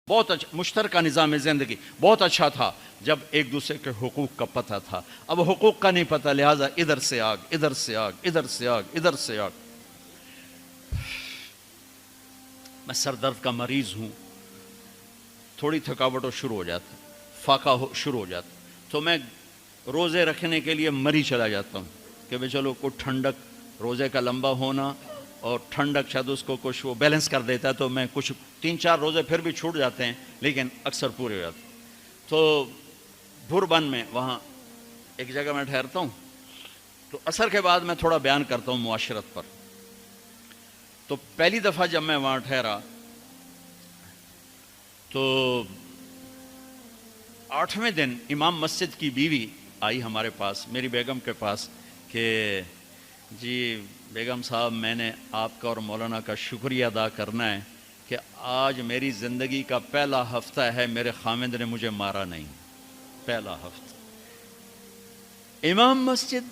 بہت اچھا مشترکہ نظام زندگی بہت اچھا تھا جب ایک دوسرے کے حقوق کا پتہ تھا. اب حقوق کا نہیں پتہ، لہٰذا ادھر سے آگ، ادھر سے آگ، ادھر سے آگ، ادھر سے آگ. میں سر درد کا مریض ہوں، تھوڑی تھکاوٹ ہو شروع ہو جاتا، فاقہ شروع ہو جاتا، تو میں روزے رکھنے کے لیے مری چلا جاتا ہوں کہ بھئی چلو کوئی ٹھنڈک، روزے کا لمبا ہونا اور ٹھنڈک شاید اس کو کچھ وہ بیلنس کر دیتا ہے، تو میں کچھ 3-4 روزے پھر بھی چھوٹ جاتے ہیں لیکن اکثر پورے ہو جاتے ہیں. تو بھربن میں وہاں ایک جگہ میں ٹھہرتا ہوں، تو عصر کے بعد میں تھوڑا بیان کرتا ہوں معاشرت پر. تو پہلی دفعہ جب میں وہاں ٹھہرا تو 8ویں دن امام مسجد کی بیوی آئی ہمارے پاس، میری بیگم کے پاس، کہ جی بیگم صاحب میں نے آپ کا اور مولانا کا شکریہ ادا کرنا ہے کہ آج میری زندگی کا پہلا ہفتہ ہے میرے خامند نے مجھے مارا نہیں. پہلا ہفتہ امام مسجد،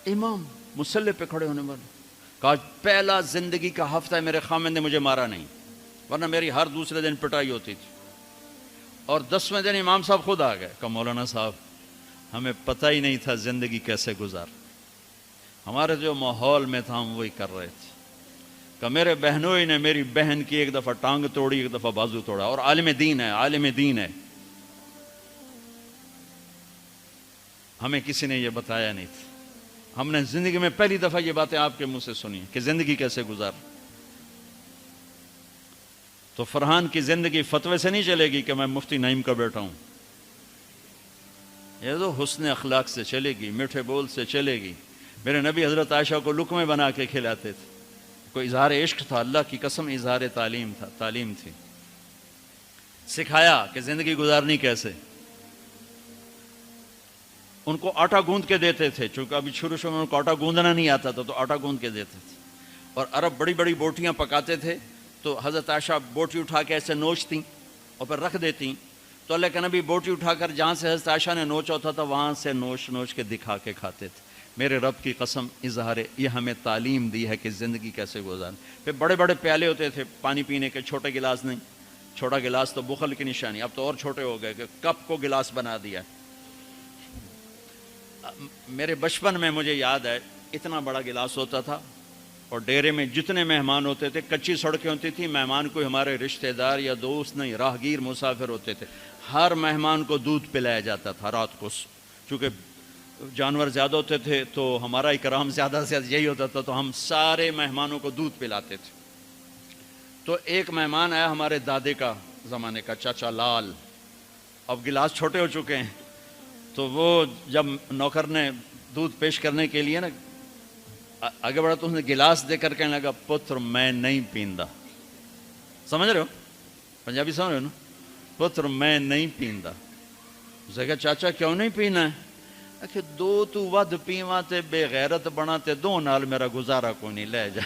امام مصلی پہ کھڑے ہونے والے، کہا پہلا زندگی کا ہفتہ ہے میرے خامند نے مجھے مارا نہیں، ورنہ میری ہر دوسرے دن پٹائی ہوتی تھی. اور 10ویں دن امام صاحب خود آ گئے، کہا مولانا صاحب ہمیں پتہ ہی نہیں تھا زندگی کیسے گزار، ہمارے جو ماحول میں تھا ہم وہی کر رہے تھے. کہ میرے بہنوئی نے میری بہن کی ایک دفعہ ٹانگ توڑی، ایک دفعہ بازو توڑا، اور عالم دین ہے، عالم دین ہے. ہمیں کسی نے یہ بتایا نہیں تھا، ہم نے زندگی میں پہلی دفعہ یہ باتیں آپ کے منہ سے سنی کہ زندگی کیسے گزار. تو فرحان کی زندگی فتوے سے نہیں چلے گی کہ میں مفتی نعیم کا بیٹا ہوں، یہ تو حسن اخلاق سے چلے گی، میٹھے بول سے چلے گی. میرے نبی حضرت عائشہ کو لقمے بنا کے کھلاتے تھے، کوئی اظہار عشق تھا، اللہ کی قسم اظہار تعلیم تھی. سکھایا کہ زندگی گزارنی کیسے. ان کو آٹا گوندھ کے دیتے تھے، چونکہ ابھی شروع میں ان کو آٹا گوندنا نہیں آتا تھا، تو آٹا گوندھ کے دیتے تھے. اور عرب بڑی بڑی بوٹیاں پکاتے تھے، تو حضرت عائشہ بوٹی اٹھا کے ایسے نوچتیں اور پھر رکھ دیتیں. تو اللہ کے نبی بوٹی اٹھا کر جہاں سے حضرت عائشہ نے نوچا ہوتا تھا وہاں سے نوچ کے دکھا کے کھاتے تھے. میرے رب کی قسم اظہار یہ ہمیں تعلیم دی ہے کہ زندگی کیسے گزاریں. پھر بڑے بڑے پیالے ہوتے تھے پانی پینے کے، چھوٹے گلاس نہیں، چھوٹا گلاس تو بخل کی نشانی، اب تو اور چھوٹے ہو گئے کہ کپ کو گلاس بنا دیا. میرے بچپن میں مجھے یاد ہے اتنا بڑا گلاس ہوتا تھا، اور ڈیرے میں جتنے مہمان ہوتے تھے، کچی سڑکیں ہوتی تھیں، مہمان کوئی ہمارے رشتہ دار یا دوست نہیں، راہگیر مسافر ہوتے تھے، ہر مہمان کو دودھ پلایا جاتا تھا رات کو. چونکہ جانور زیادہ ہوتے تھے تو ہمارا اکرام زیادہ سے زیادہ یہی ہوتا تھا، تو ہم سارے مہمانوں کو دودھ پلاتے تھے. تو ایک مہمان آیا ہمارے دادے کا زمانے کا، چاچا لال. اب گلاس چھوٹے ہو چکے ہیں، تو وہ جب نوکر نے دودھ پیش کرنے کے لیے نا آگے بڑھا تو اس نے گلاس دے کر کہنے لگا پتر میں نہیں پیندا. سمجھ رہے ہو پنجابی سمجھ رہے ہو نا؟ پتر میں نہیں پیندا. اسے کہا چاچا کیوں نہیں پینا ہے؟ کہ دو تو ود پیواں تے بے غیرت بنا تے دو نال میرا گزارا کوئی نہیں، لے جا.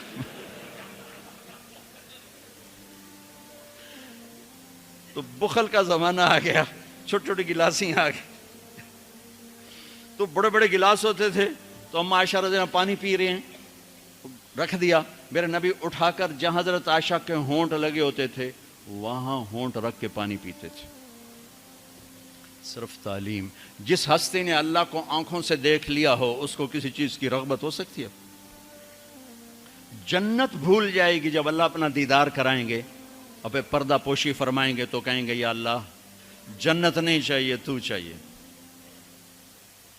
تو بخل کا زمانہ آ گیا، چھوٹی چھوٹی گلاسیں آ گئی. تو بڑے بڑے گلاس ہوتے تھے، تو ہم عائشہ رضی اللہ عنہا پانی پی رہے ہیں، رکھ دیا. میرے نبی اٹھا کر جہاں حضرت عائشہ کے ہونٹ لگے ہوتے تھے وہاں ہونٹ رکھ کے پانی پیتے تھے. صرف تعلیم. جس ہستی نے اللہ کو آنکھوں سے دیکھ لیا ہو اس کو کسی چیز کی رغبت ہو سکتی ہے؟ جنت بھول جائے گی جب اللہ اپنا دیدار کرائیں گے اور پھر پردہ پوشی فرمائیں گے تو کہیں گے یا اللہ جنت نہیں چاہیے، تو چاہیے،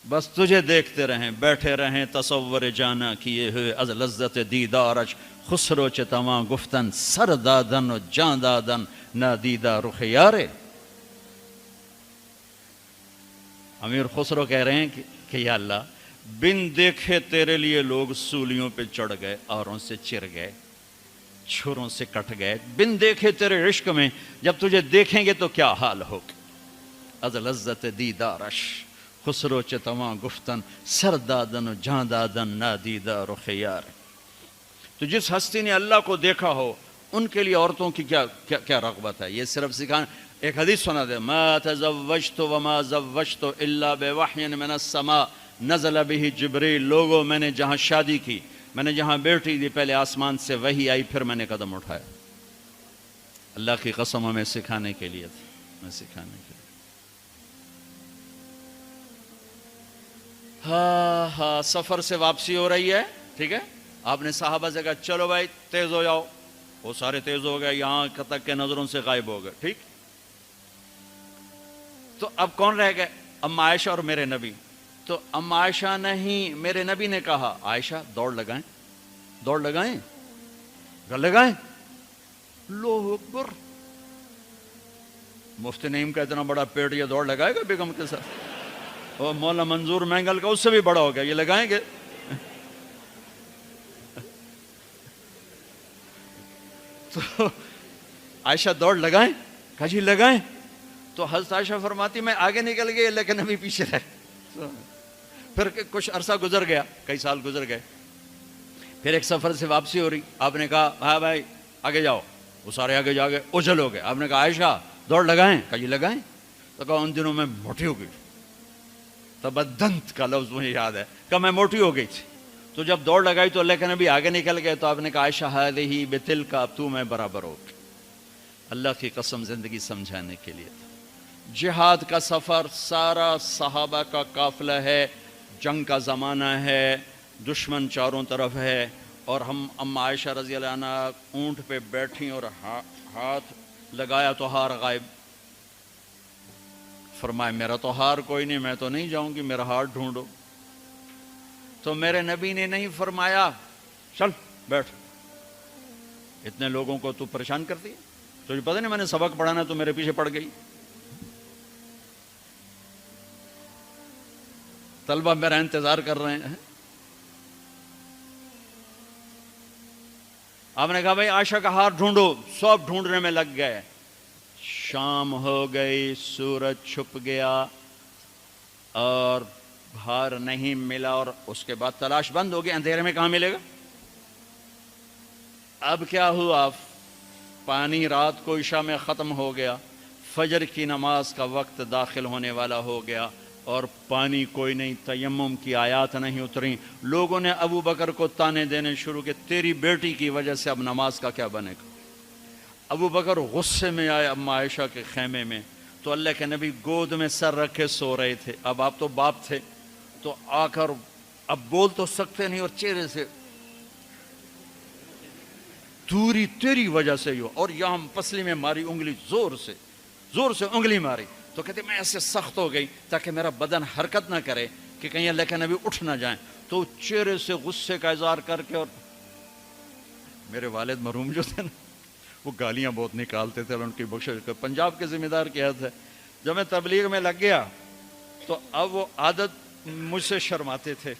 بس تجھے دیکھتے رہیں، بیٹھے رہیں تصور جانا کیے ہوئے از لذت دیدارش، خسرو چتواں گفتن سر دادن و جان دادن نادیدہ رخ یارے. امیر خسرو کہہ رہے ہیں کہ یا اللہ بن دیکھے تیرے لیے لوگ سولیوں پہ چڑھ گئے، آروں سے چر گئے، چھروں سے کٹ گئے. بن دیکھے تیرے عشق میں جب تجھے دیکھیں گے تو کیا حال ہوگا. از لذت دیدارش خسرو چتواں گفتن سر دادن و جان دادن نادیدہ رخ یار. تو جس ہستی نے اللہ کو دیکھا ہو ان کے لیے عورتوں کی کیا رغبت ہے. یہ صرف سکھانا. ایک حدیث سنا دے، ما تزوجت وما زوجت الا بوحی من السماء نزل به جبریل. لوگوں میں نے جہاں شادی کی، میں نے جہاں بیٹی دی، پہلے آسمان سے وحی آئی، پھر میں نے قدم اٹھایا. اللہ کی قسم ہمیں سکھانے کے لیے تھا، ہمیں سکھانے کے لیے۔ ہاں سفر سے واپسی ہو رہی ہے، ٹھیک ہے، آپ نے صحابہ سے کہا چلو بھائی تیز ہو جاؤ، وہ سارے تیز ہو گئے، یہاں تک کے نظروں سے غائب ہو گئے، ٹھیک۔ تو اب کون رہ گئے؟ اما عائشہ اور میرے نبی۔ تو اما عائشہ نے ہی میرے نبی نے کہا عائشہ دوڑ لگائیں، دوڑ لگائیں، لگائیں۔ اللہ اکبر، مفتی نعیم کا اتنا بڑا پیٹ، یہ دوڑ لگائے گا بیگم کے ساتھ؟ اور مولانا منظور مینگل کا اس سے بھی بڑا ہو گیا، یہ لگائیں گے؟ تو عائشہ دوڑ لگائیں، کہا جی لگائیں۔ تو حضرت عائشہ فرماتی میں آگے نکل گئی لیکن نبی پیچھے رہے۔ پھر کچھ عرصہ گزر گیا، کئی سال گزر گئے، پھر ایک سفر سے واپسی ہو رہی، آپ نے کہا ہاں بھائی آگے جاؤ، وہ سارے آگے جا گئے، اجل ہو گئے۔ آپ نے کہا عائشہ دوڑ لگائیں، کہا جی لگائیں۔ تو کہا ان دنوں میں موٹی ہو گئی، تبدنت کا لفظ مجھے یاد ہے، کہ میں موٹی ہو گئی تھی۔ تو جب دوڑ لگائی تو اللہ کے نبی آگے نکل گئے، تو آپ نے کہا عائشہ ہذہ بتلک، اب تو میں برابر ہو گئی۔ اللہ کی قسم زندگی سمجھانے کے لیے تھا۔ جہاد کا سفر سارا صحابہ کا قافلہ ہے، جنگ کا زمانہ ہے، دشمن چاروں طرف ہے، اور ہم اما عائشہ رضی اللہ عنہ اونٹ پہ بیٹھیں اور ہاتھ لگایا تو ہار غائب۔ فرمایا میرا تو ہار کوئی نہیں، میں تو نہیں جاؤں گی، میرا ہار ڈھونڈو۔ تو میرے نبی نے نہیں فرمایا چل بیٹھ، اتنے لوگوں کو تو پریشان کرتی ہے، تجھے پتہ نہیں میں نے سبق پڑھانا تو میرے پیچھے پڑ گئی۔ طلبہ میرا انتظار کر رہے ہیں۔ آپ نے کہا بھائی عائشہ کا ہار ڈھونڈو، سب ڈھونڈنے میں لگ گئے۔ شام ہو گئی، سورج چھپ گیا اور ہار نہیں ملا، اور اس کے بعد تلاش بند ہو گئی، اندھیرے میں کہاں ملے گا؟ اب کیا ہوا؟ پانی رات کو عشاء میں ختم ہو گیا، فجر کی نماز کا وقت داخل ہونے والا ہو گیا، اور پانی کوئی نہیں، تیمم کی آیات نہیں اتریں۔ لوگوں نے ابو بکر کو تانے دینے شروع کہ تیری بیٹی کی وجہ سے اب نماز کا کیا بنے گا؟ ابو بکر غصے میں آئے اما عائشہ کے خیمے میں، تو اللہ کے نبی گود میں سر رکھے سو رہے تھے۔ اب آپ تو باپ تھے، تو آ کر اب بول تو سکتے نہیں، اور چہرے سے دوری تیری وجہ سے ہو، اور یہاں پسلی میں ماری انگلی، زور سے انگلی ماری۔ تو کہتے میں ایسے سخت ہو گئی تاکہ میرا بدن حرکت نہ کرے کہ کہیں اللہ کے نبی اٹھ نہ جائیں۔ تو چہرے سے غصے کا اظہار کر کے، اور میرے والد مرحوم جو تھے نا، وہ گالیاں بہت نکالتے تھے، اور ان کی بخشش کا پنجاب کے ذمہ دار کیا تھا۔ جب میں تبلیغ میں لگ گیا تو اب وہ عادت مجھ سے شرماتے تھے،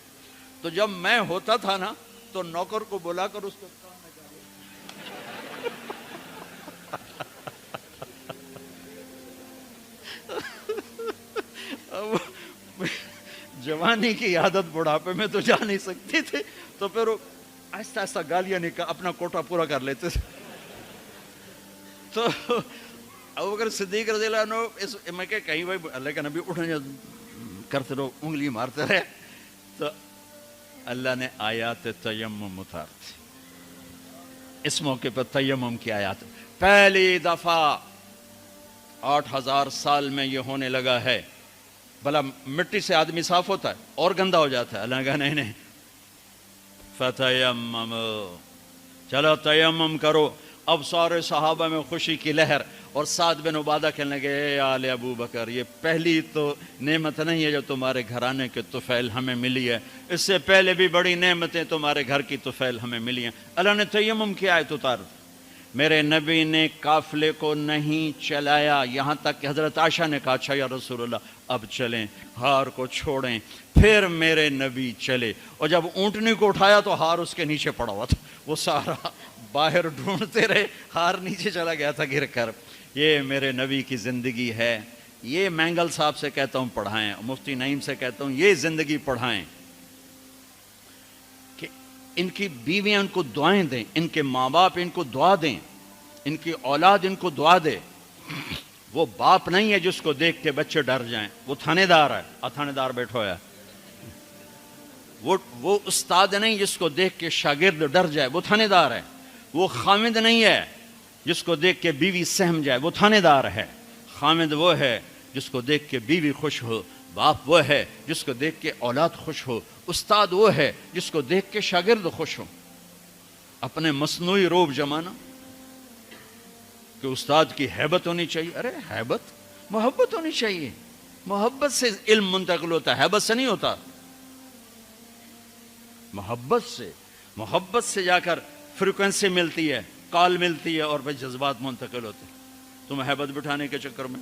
تو جب میں ہوتا تھا نا تو نوکر کو بلا کر اس کو جوانی کی عادت بڑھاپے میں تو جا نہیں سکتی تھی، تو پھر وہ آہستہ آہستہ گالیاں نکال اپنا کوٹا پورا کر لیتے تھے۔ تو ابوبکر صدیق رضی اللہ عنہ میں کہ کہیں بھائی اللہ کا نبی اٹھنے کرتے رہو، انگلی مارتے رہے، تو اللہ نے آیات تیمم اتار دی۔ اس موقع پر تیمم کی آیات پہلی دفعہ 8000 سال میں یہ ہونے لگا ہے۔ بھلا مٹی سے آدمی صاف ہوتا ہے اور گندا ہو جاتا ہے؟ اللہ نے کہا نہیں، فتیمم، چلو تیمم کرو۔ اب سارے صحابہ میں خوشی کی لہر، اور سعد بن عبادہ کہنے لگے اے آل ابو بکر، یہ پہلی تو نعمت نہیں ہے جو تمہارے گھرانے کے طفیل ہمیں ملی ہے، اس سے پہلے بھی بڑی نعمتیں تمہارے گھر کی طفیل ہمیں ملی ہیں۔ اللہ نے تیمم کی آیت اتار دی۔ میرے نبی نے قافلے کو نہیں چلایا، یہاں تک کہ حضرت عائشہ نے کہا اچھا یا رسول اللہ اب چلیں، ہار کو چھوڑیں۔ پھر میرے نبی چلے، اور جب اونٹنی کو اٹھایا تو ہار اس کے نیچے پڑا ہوا تھا، وہ سارا باہر ڈھونڈتے رہے، ہار نیچے چلا گیا تھا گر کر۔ یہ میرے نبی کی زندگی ہے، یہ مینگل صاحب سے کہتا ہوں پڑھائیں، مفتی نعیم سے کہتا ہوں یہ زندگی پڑھائیں، کہ ان کی بیویاں ان کو دعائیں دیں، ان کے ماں باپ ان کو دعا دیں، ان کی اولاد ان کو دعا دے۔ وہ باپ نہیں ہے جس کو دیکھ کے بچے ڈر جائیں، وہ تھانے دار ہے، تھانے دار بیٹھو ہے۔ وہ استاد نہیں جس کو دیکھ کے شاگرد ڈر جائے، وہ تھانے دار ہے۔ وہ خامد نہیں ہے جس کو دیکھ کے بیوی سہم جائے وہ تھانے دار ہے، خامد وہ ہے جس کو دیکھ کے بیوی خوش ہو، باپ وہ ہے جس کو دیکھ کے اولاد خوش ہو، استاد وہ ہے جس کو دیکھ کے شاگرد خوش ہو۔ اپنے مصنوعی روب جمانا کہ استاد کی ہیبت ہونی چاہیے، ارے ہیبت، محبت ہونی چاہیے، محبت سے علم منتقل ہوتا ہے، ہیبت سے نہیں ہوتا، محبت سے جا کر فریکوینسی ملتی ہے، کال ملتی ہے اور پھر جذبات منتقل ہوتے ہیں۔ تم ہیبت بٹھانے کے چکر میں